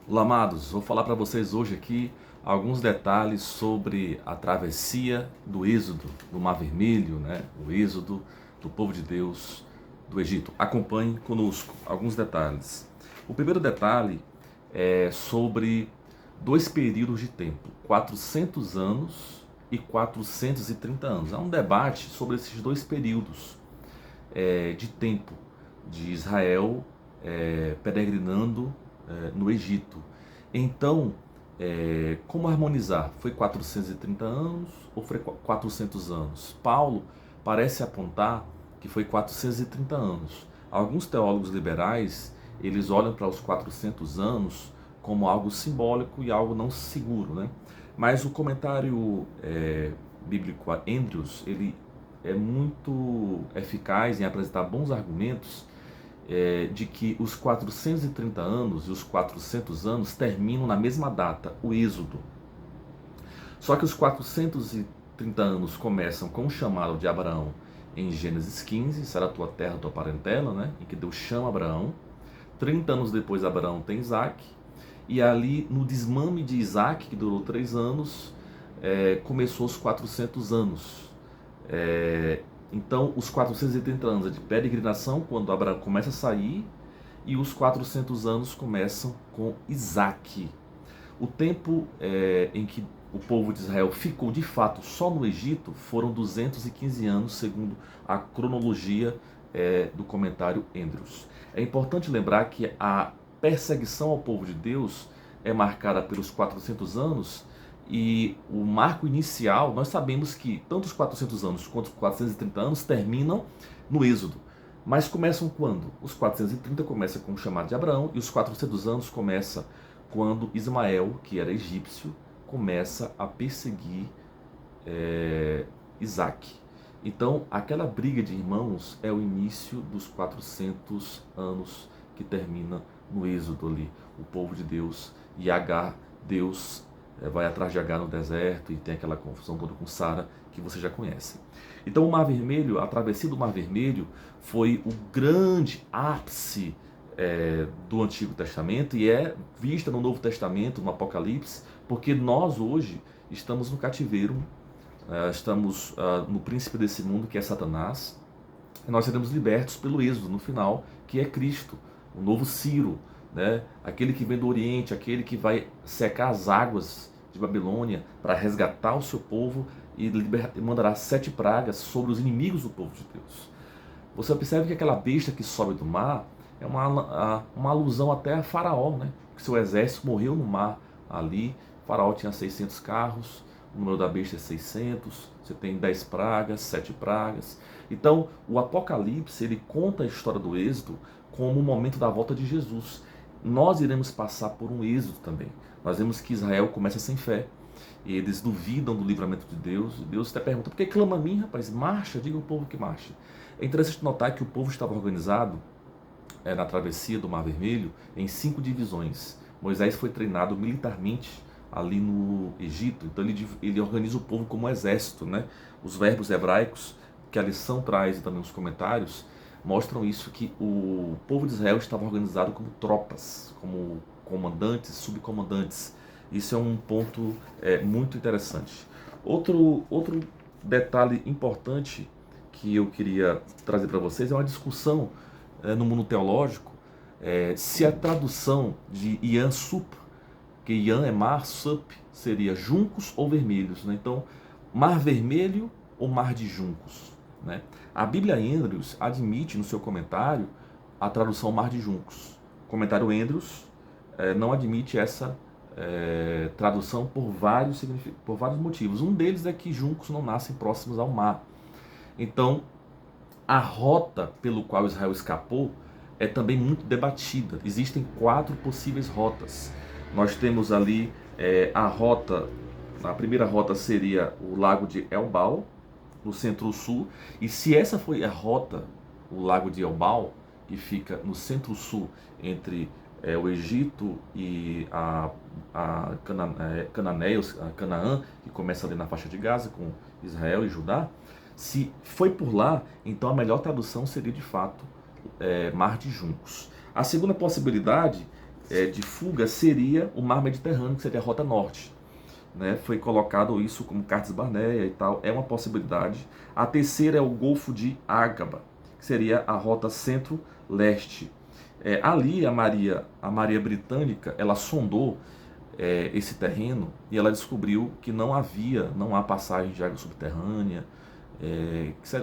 Olá, amados. Vou falar para vocês hoje aqui alguns detalhes sobre a travessia do Êxodo, do Mar Vermelho, né? O Êxodo do povo de Deus do Egito. Acompanhe conosco alguns detalhes. O primeiro detalhe é sobre dois períodos de tempo, 400 anos e 430 anos. Há um debate sobre esses dois períodos de tempo de Israel peregrinando no Egito. Então, como harmonizar? Foi 430 anos ou foi 400 anos? Paulo parece apontar que foi 430 anos. Alguns teólogos liberais, eles olham para os 400 anos como algo simbólico e algo não seguro, né? Mas o comentário bíblico Andrews, ele é muito eficaz em apresentar bons argumentos de que os 430 anos e os 400 anos terminam na mesma data, o Êxodo. Só que os 430 anos começam com o chamado de Abraão em Gênesis 15, será a tua terra, a tua parentela, né? Em que Deus chama Abraão. 30 anos depois, Abraão tem Isaac. E ali, no desmame de Isaac, que durou 3 anos, começou os 400 anos. Então, os 430 anos é de peregrinação, quando Abraão começa a sair, e os 400 anos começam com Isaac. O tempo em que o povo de Israel ficou de fato só no Egito foram 215 anos, segundo a cronologia do comentário Andrews. É importante lembrar que a perseguição ao povo de Deus é marcada pelos 400 anos, e o marco inicial, nós sabemos que tanto os 400 anos quanto os 430 anos terminam no Êxodo. Mas começam quando? Os 430 começa com o chamado de Abraão, e os 400 anos começa quando Ismael, que era egípcio, começa a perseguir Isaac. Então, aquela briga de irmãos é o início dos 400 anos que termina no Êxodo ali. O povo de Deus e Agar, Deus vai atrás de Agar no deserto e tem aquela confusão toda com Sara que você já conhece. Então o Mar Vermelho, a travessia do Mar Vermelho foi o grande ápice do Antigo Testamento e é vista no Novo Testamento, no Apocalipse, porque nós hoje estamos no cativeiro, estamos no príncipe desse mundo que é Satanás, e nós seremos libertos pelo Êxodo no final, que é Cristo, o novo Ciro, né? Aquele que vem do Oriente, aquele que vai secar as águas de Babilônia para resgatar o seu povo e mandará 7 pragas sobre os inimigos do povo de Deus. Você observa que aquela besta que sobe do mar é uma alusão até a Faraó, né? Que seu exército morreu no mar ali. Faraó tinha 600 carros, o número da besta é 600, você tem 10 pragas, 7 pragas. Então, o Apocalipse, ele conta a história do Êxodo como o momento da volta de Jesus. Nós iremos passar por um êxodo também. Nós vemos que Israel começa sem fé, e eles duvidam do livramento de Deus. E Deus até pergunta: por que clama a mim, rapaz? Marcha, diga ao povo que marche. É interessante notar que o povo estava organizado na travessia do Mar Vermelho em 5 divisões. Moisés foi treinado militarmente ali no Egito, então ele organiza o povo como um exército, né? Os verbos hebraicos que a lição traz e também os comentários mostram isso, que o povo de Israel estava organizado como tropas, como comandantes, subcomandantes. Isso é um ponto muito interessante. Outro detalhe importante que eu queria trazer para vocês é uma discussão no mundo teológico, se a tradução de Ian Sup, que Ian é mar, Sup seria juncos ou vermelhos, né? Então, mar vermelho ou mar de juncos, né? A Bíblia Andrews admite no seu comentário a tradução mar de juncos. O comentário Andrews não admite essa tradução por vários motivos. Um deles é que juncos não nascem próximos ao mar. Então, a rota pelo qual Israel escapou é também muito debatida. Existem 4 possíveis rotas. Nós temos ali a primeira rota seria o lago de Elbal, no centro-sul, e se essa foi a rota, o lago de Elbal, que fica no centro-sul entre o Egito e Canaã, que começa ali na faixa de Gaza com Israel e Judá, se foi por lá, então a melhor tradução seria de fato Mar de Juncos. A segunda possibilidade de fuga seria o mar Mediterrâneo, que seria a rota norte. Né? Foi colocado isso como Cartes Barneia e tal, é uma possibilidade. A terceira é o Golfo de Ágaba, que seria a rota centro-leste. Ali a Maria Britânica, ela sondou esse terreno e ela descobriu que não há passagem de água subterrânea,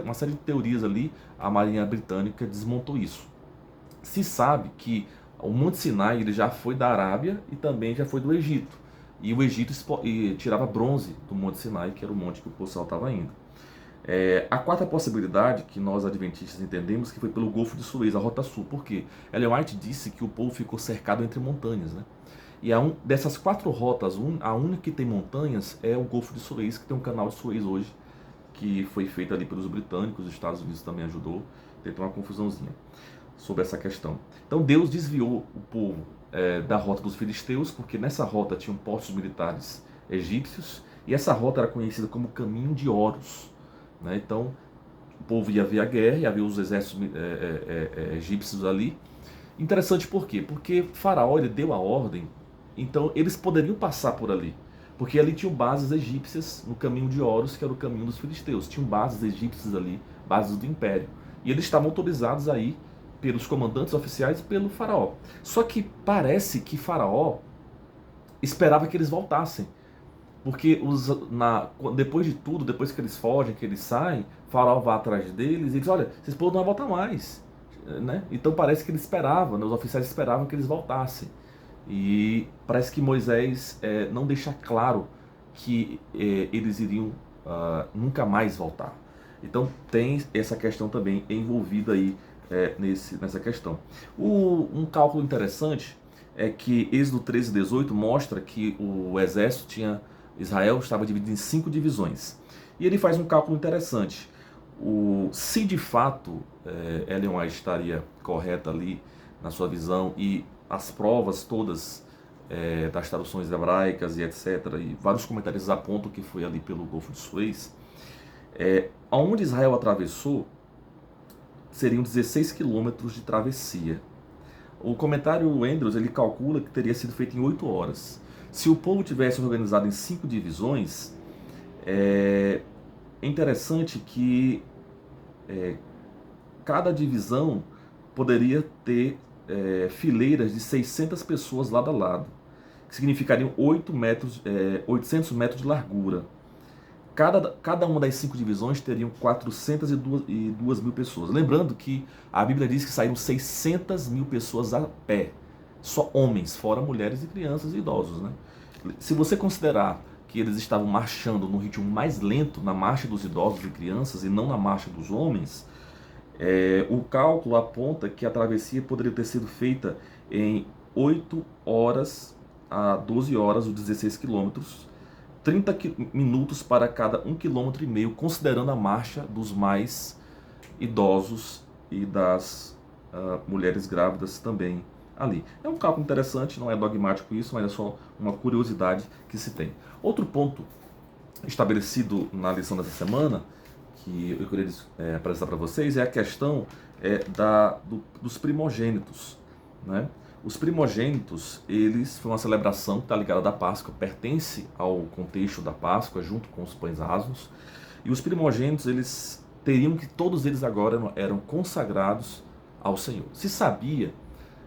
uma série de teorias ali. A Marinha Britânica desmontou isso. Se sabe que o Monte Sinai ele já foi da Arábia e também já foi do Egito. E o Egito tirava bronze do Monte Sinai, que era o monte que o povo estava indo. A quarta possibilidade, que nós adventistas entendemos, que foi pelo Golfo de Suez, a Rota Sul. Por quê? Ellen White disse que o povo ficou cercado entre montanhas. Né? E dessas 4 rotas, a única que tem montanhas é o Golfo de Suez, que tem um canal de Suez hoje, que foi feito ali pelos britânicos, os Estados Unidos também ajudou. Tem uma confusãozinha sobre essa questão. Então Deus desviou o povo da rota dos filisteus, porque nessa rota tinham postos militares egípcios, e essa rota era conhecida como Caminho de Horus. Né? Então o povo ia ver a guerra, ia ver os exércitos egípcios ali. Interessante por quê? Porque Faraó ele deu a ordem, então eles poderiam passar por ali. Porque ali tinham bases egípcias no Caminho de Horus, que era o caminho dos filisteus. Tinham bases egípcias ali, bases do império. E eles estavam autorizados aí pelos comandantes oficiais e pelo faraó. Só que parece que Faraó esperava que eles voltassem. Porque depois de tudo, depois que eles fogem, que eles saem, Faraó vai atrás deles e diz, olha, vocês podem não voltar mais. Né? Então parece que ele esperava, né? Os oficiais esperavam que eles voltassem. E parece que Moisés não deixa claro que eles iriam nunca mais voltar. Então tem essa questão também envolvida aí nessa questão. Um cálculo interessante é que Êxodo 13:18 mostra que o exército Israel estava dividido em 5 divisões. E ele faz um cálculo interessante. Se de fato Ellen White estaria correta ali na sua visão, e as provas todas das traduções hebraicas e etc., e vários comentários apontam que foi ali pelo Golfo de Suez, onde Israel atravessou seriam 16 quilômetros de travessia. O comentário Andrews ele calcula que teria sido feito em 8 horas. Se o povo tivesse organizado em 5 divisões, é interessante que cada divisão poderia ter fileiras de 600 pessoas lado a lado, que significariam 800 metros de largura. Cada uma das 5 divisões teriam 402 mil pessoas. Lembrando que a Bíblia diz que saíram 600 mil pessoas a pé. Só homens, fora mulheres e crianças e idosos. Né? Se você considerar que eles estavam marchando no ritmo mais lento, na marcha dos idosos e crianças, e não na marcha dos homens, o cálculo aponta que a travessia poderia ter sido feita em 8 horas a 12 horas, os 16 quilômetros, 30 minutos para cada 1,5 km, considerando a marcha dos mais idosos e das mulheres grávidas também ali. É um cálculo interessante, não é dogmático isso, mas é só uma curiosidade que se tem. Outro ponto estabelecido na lição dessa semana, que eu queria apresentar para vocês, é a questão dos primogênitos. Né? Os primogênitos, eles foi uma celebração que está ligada à Páscoa, pertence ao contexto da Páscoa, junto com os pães asmos. E os primogênitos, eles teriam que, todos eles agora eram consagrados ao Senhor. Se sabia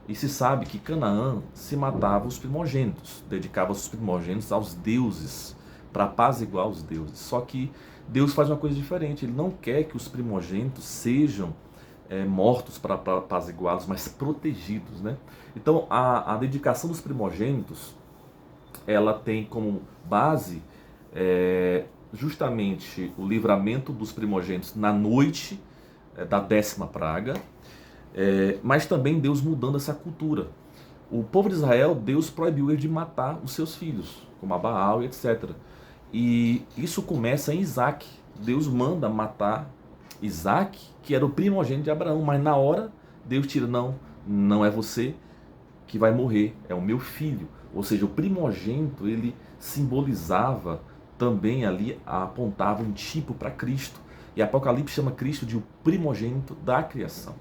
e se sabe que Canaã se matava os primogênitos, dedicava os primogênitos aos deuses, para apaziguar os deuses. Só que Deus faz uma coisa diferente, Ele não quer que os primogênitos sejam mortos para apaziguá-los, mas protegidos. Né? Então a dedicação dos primogênitos, ela tem como base justamente o livramento dos primogênitos na noite da 10ª praga, mas também Deus mudando essa cultura. O povo de Israel, Deus proibiu ele de matar os seus filhos, como Baal e etc. E isso começa em Isaac. Deus manda matar Isaac, que era o primogênito de Abraão, mas na hora Deus tira, não é você que vai morrer, é o meu filho. Ou seja, o primogênito, ele simbolizava também ali, apontava um tipo para Cristo. E Apocalipse chama Cristo de o primogênito da criação.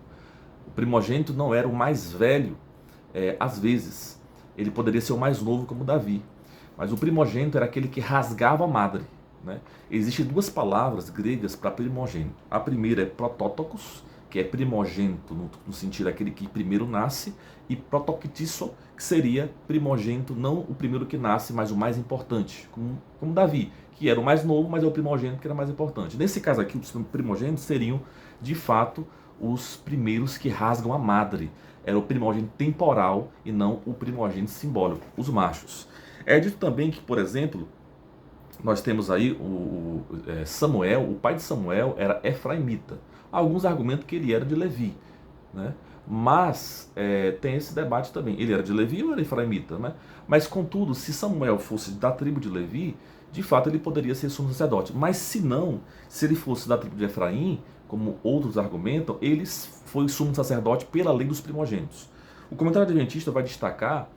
O primogênito não era o mais velho, às vezes, ele poderia ser o mais novo como Davi. Mas o primogênito era aquele que rasgava a madre, né? Existem duas palavras gregas para primogênito. A primeira é protótokos, que é primogênito no sentido daquele que primeiro nasce, e protoktisso, que seria primogênito, não o primeiro que nasce, mas o mais importante, como Davi, que era o mais novo, mas é o primogênito que era mais importante. Nesse caso aqui, os primogênitos seriam, de fato, os primeiros que rasgam a madre. Era o primogênito temporal e não o primogênito simbólico, os machos. É dito também que, por exemplo, nós temos aí Samuel, o pai de Samuel era efraimita. Alguns argumentam que ele era de Levi, né? Mas tem esse debate também. Ele era de Levi ou era efraimita, né? Mas, contudo, se Samuel fosse da tribo de Levi, de fato ele poderia ser sumo sacerdote. Mas se não, se ele fosse da tribo de Efraim, como outros argumentam, ele foi sumo sacerdote pela lei dos primogênitos. O comentário adventista vai destacar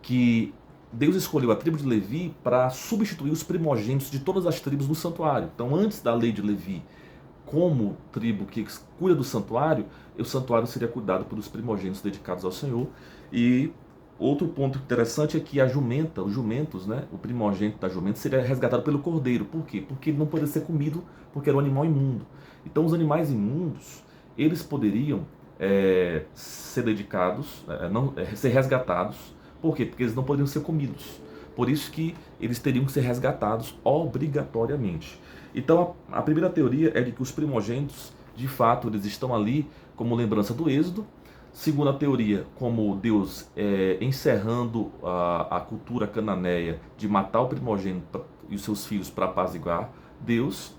que Deus escolheu a tribo de Levi para substituir os primogênitos de todas as tribos no santuário. Então, antes da lei de Levi, como tribo que cuida do santuário, o santuário seria cuidado pelos primogênitos dedicados ao Senhor. E outro ponto interessante é que a jumenta, os jumentos, né, o primogênito da jumenta seria resgatado pelo cordeiro. Por quê? Porque ele não poderia ser comido, porque era um animal imundo. Então, os animais imundos, eles poderiam ser dedicados, ser resgatados. Por quê? Porque eles não poderiam ser comidos. Por isso que eles teriam que ser resgatados obrigatoriamente. Então, a primeira teoria é de que os primogênitos, de fato, eles estão ali como lembrança do Êxodo. Segunda teoria, como Deus encerrando a cultura cananeia de matar o primogênito e os seus filhos para apaziguar Deus.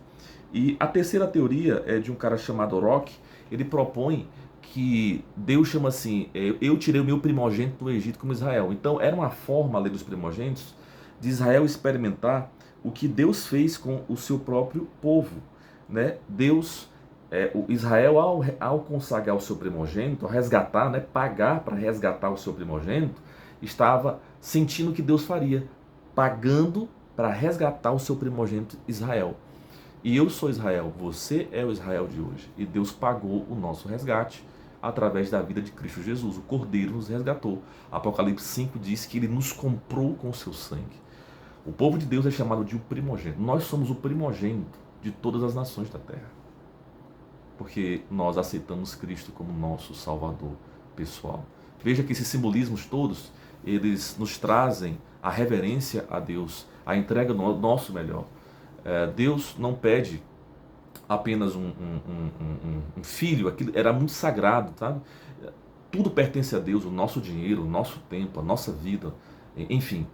E a terceira teoria é de um cara chamado Rock. Ele propõe que Deus chama assim, eu tirei o meu primogênito do Egito como Israel. Então era uma forma, a lei dos primogênitos, de Israel experimentar o que Deus fez com o seu próprio povo, né? Deus, o Israel ao consagrar o seu primogênito, ao resgatar, né, pagar para resgatar o seu primogênito, estava sentindo o que Deus faria, pagando para resgatar o seu primogênito Israel. E eu sou Israel, você é o Israel de hoje. E Deus pagou o nosso resgate através da vida de Cristo Jesus. O Cordeiro nos resgatou. Apocalipse 5 diz que ele nos comprou com o seu sangue. O povo de Deus é chamado de o primogênito. Nós somos o primogênito de todas as nações da terra. Porque nós aceitamos Cristo como nosso Salvador pessoal. Veja que esses simbolismos todos, eles nos trazem a reverência a Deus, a entrega do nosso melhor. Deus não pede apenas um filho, aquilo era muito sagrado, sabe? Tudo pertence a Deus, o nosso dinheiro, o nosso tempo, a nossa vida, enfim.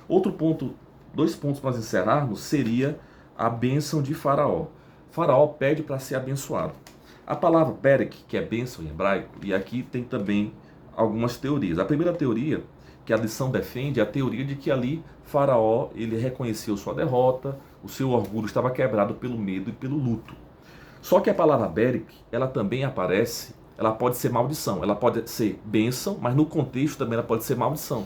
Outro ponto, 2 pontos para nós encerrarmos, seria a bênção de Faraó. Faraó pede para ser abençoado. A palavra berek, que é bênção em hebraico, e aqui tem também algumas teorias. A primeira teoria, que a lição defende, é a teoria de que ali Faraó ele reconheceu sua derrota, o seu orgulho estava quebrado pelo medo e pelo luto. Só que a palavra berek, ela também aparece, ela pode ser maldição, ela pode ser bênção, mas no contexto também ela pode ser maldição.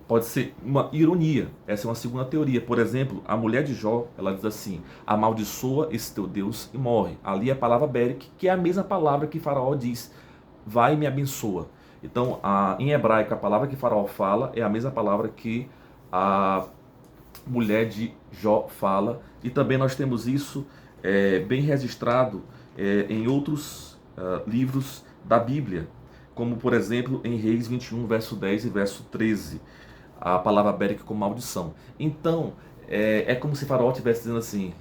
Pode ser uma ironia, essa é uma segunda teoria. Por exemplo, a mulher de Jó, ela diz assim, amaldiçoa esse teu Deus e morre. Ali é a palavra berek, que é a mesma palavra que Faraó diz, vai e me abençoa. Então, em hebraico, a palavra que Faraó fala é a mesma palavra que a mulher de Jó fala. E também nós temos isso bem registrado em outros livros da Bíblia, como, por exemplo, em Reis 21, verso 10 e verso 13, a palavra berek como maldição. Então, é como se Faraó estivesse dizendo assim,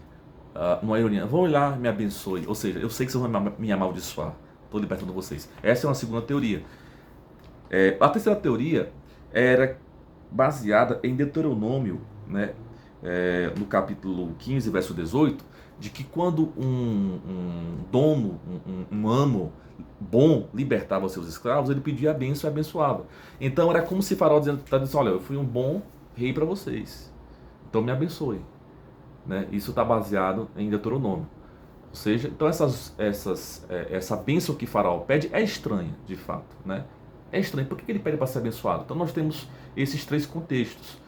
numa ironia, vão lá, me abençoe. Ou seja, eu sei que vocês vão me amaldiçoar, estou libertando vocês. Essa é uma segunda teoria. A terceira teoria era baseada em Deuteronômio, né, no capítulo 15, verso 18, de que quando um dono, um amo bom libertava os seus escravos, ele pedia a bênção e abençoava. Então era como se Faraó dizendo, olha, eu fui um bom rei para vocês, então me abençoe. Né? Isso está baseado em Deuteronômio. Ou seja, então essa bênção que Faraó pede é estranha, de fato, né? É estranho. Por que ele pede para ser abençoado? Então nós temos esses 3 contextos.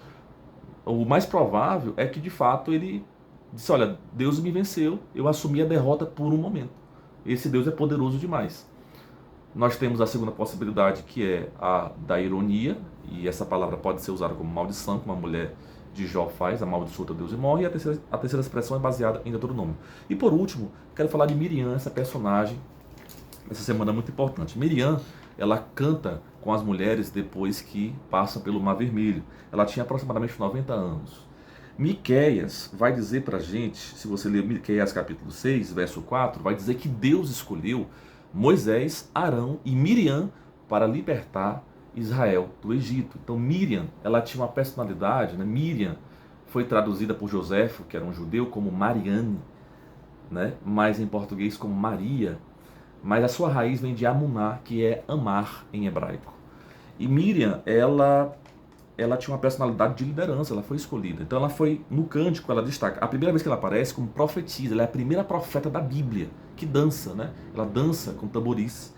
O mais provável é que de fato ele disse, olha, Deus me venceu, eu assumi a derrota por um momento. Esse Deus é poderoso demais. Nós temos a segunda possibilidade, que é a da ironia, e essa palavra pode ser usada como maldição, como a mulher de Jó faz, amaldiçoa teu Deus e morre, e a terceira expressão é baseada em Deuteronômio. E por último, quero falar de Miriam, essa personagem, essa semana muito importante. Miriam, ela canta com as mulheres depois que passa pelo Mar Vermelho. Ela tinha aproximadamente 90 anos. Miqueias vai dizer pra gente, se você ler Miqueias capítulo 6, verso 4, vai dizer que Deus escolheu Moisés, Arão e Miriam para libertar Israel do Egito. Então Miriam, ela tinha uma personalidade, né? Miriam foi traduzida por Joséfo, que era um judeu, como Mariane, né? Mas em português como Maria. Mas a sua raiz vem de Amuná, que é amar em hebraico. E Miriam, ela tinha uma personalidade de liderança, ela foi escolhida. Então ela foi, no cântico, ela destaca, a primeira vez que ela aparece como profetisa, ela é a primeira profeta da Bíblia, que dança, né? Ela dança com tamboris.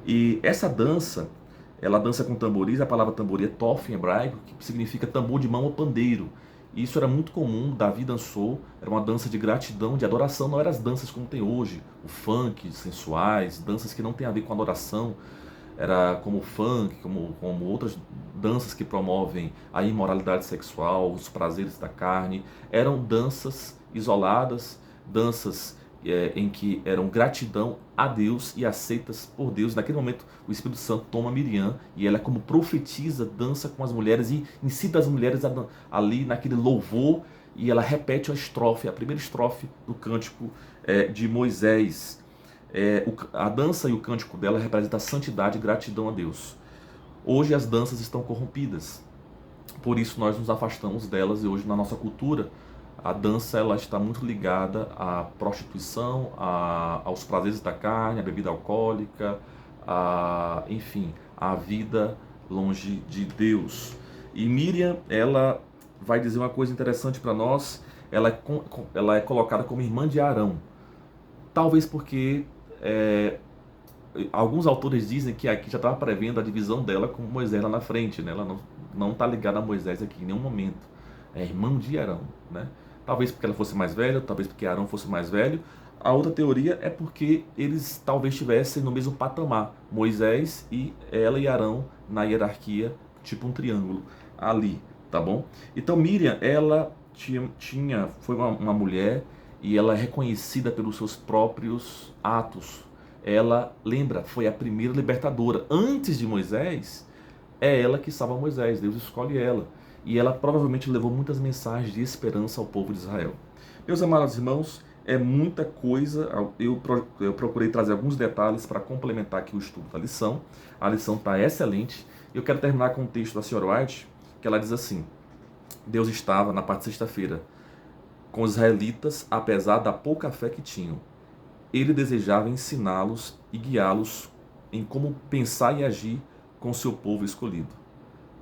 E essa dança, ela dança com tamboris, a palavra tamborim é tof em hebraico, que significa tambor de mão ou pandeiro. E isso era muito comum, Davi dançou, era uma dança de gratidão, de adoração, não eram as danças como tem hoje, o funk, sensuais, danças que não tem a ver com adoração, era como o funk, como outras danças que promovem a imoralidade sexual, os prazeres da carne, eram danças isoladas, danças em que eram gratidão a Deus e aceitas por Deus. Naquele momento, o Espírito Santo toma Miriam e ela, como profetiza, dança com as mulheres e incita as mulheres ali naquele louvor, e ela repete a estrofe, a primeira estrofe do cântico de Moisés. A dança e o cântico dela representam a santidade e gratidão a Deus. Hoje as danças estão corrompidas, por isso nós nos afastamos delas, e hoje na nossa cultura a dança ela está muito ligada à prostituição, aos prazeres da carne, à bebida alcoólica, enfim, à vida longe de Deus. E Miriam, ela vai dizer uma coisa interessante para nós, ela é colocada como irmã de Arão, talvez porque alguns autores dizem que aqui já estava prevendo a divisão dela com Moisés lá na frente, né? Ela não está ligada a Moisés aqui em nenhum momento, é irmã de Arão, né? Talvez porque ela fosse mais velha, talvez porque Arão fosse mais velho. A outra teoria é porque eles talvez estivessem no mesmo patamar, Moisés e ela e Arão na hierarquia, tipo um triângulo ali, tá bom? Então Miriam, ela foi uma mulher, e ela é reconhecida pelos seus próprios atos. Ela, lembra, foi a primeira libertadora. Antes de Moisés, é ela que salva Moisés, Deus escolhe ela. E ela provavelmente levou muitas mensagens de esperança ao povo de Israel. Meus amados irmãos, é muita coisa. Eu procurei trazer alguns detalhes para complementar aqui o estudo da lição. A lição está excelente. Eu quero terminar com um texto da Sra. White, que ela diz assim: Deus estava, na parte de sexta-feira, com os israelitas, apesar da pouca fé que tinham. Ele desejava ensiná-los e guiá-los em como pensar e agir com seu povo escolhido.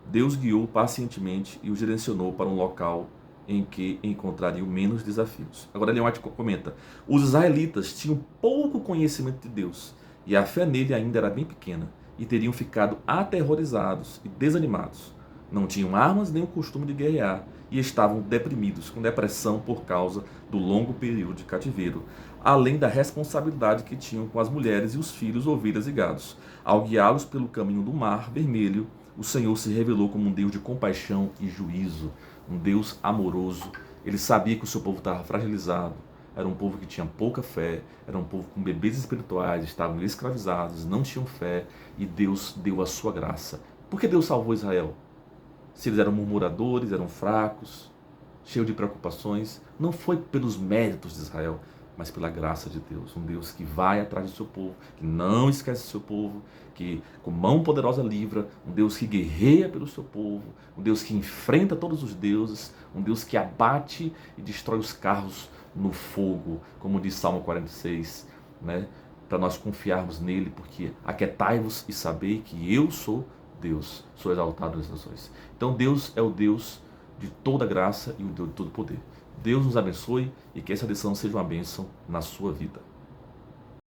Deus guiou pacientemente e os direcionou para um local em que encontrariam menos desafios. Agora Ellen White comenta: os israelitas tinham pouco conhecimento de Deus e a fé nele ainda era bem pequena, e teriam ficado aterrorizados e desanimados. Não tinham armas nem o costume de guerrear e estavam deprimidos, com depressão por causa do longo período de cativeiro, além da responsabilidade que tinham com as mulheres e os filhos, ovelhas e gados. Ao guiá-los pelo caminho do Mar Vermelho, o Senhor se revelou como um Deus de compaixão e juízo, um Deus amoroso. Ele sabia que o seu povo estava fragilizado, era um povo que tinha pouca fé, era um povo com bebês espirituais, estavam escravizados, não tinham fé, e Deus deu a sua graça. Por que Deus salvou Israel? Se eles eram murmuradores, eram fracos, cheios de preocupações, não foi pelos méritos de Israel, mas pela graça de Deus. Um Deus que vai atrás do seu povo, que não esquece do seu povo, que com mão poderosa livra, um Deus que guerreia pelo seu povo, um Deus que enfrenta todos os deuses, um Deus que abate e destrói os carros no fogo, como diz Salmo 46, né? Para nós confiarmos nele, porque aquietai-vos e sabei que eu sou Deus, sou exaltado nas nações. Então Deus é o Deus de toda graça e o Deus de todo poder. Deus nos abençoe e que essa lição seja uma bênção na sua vida.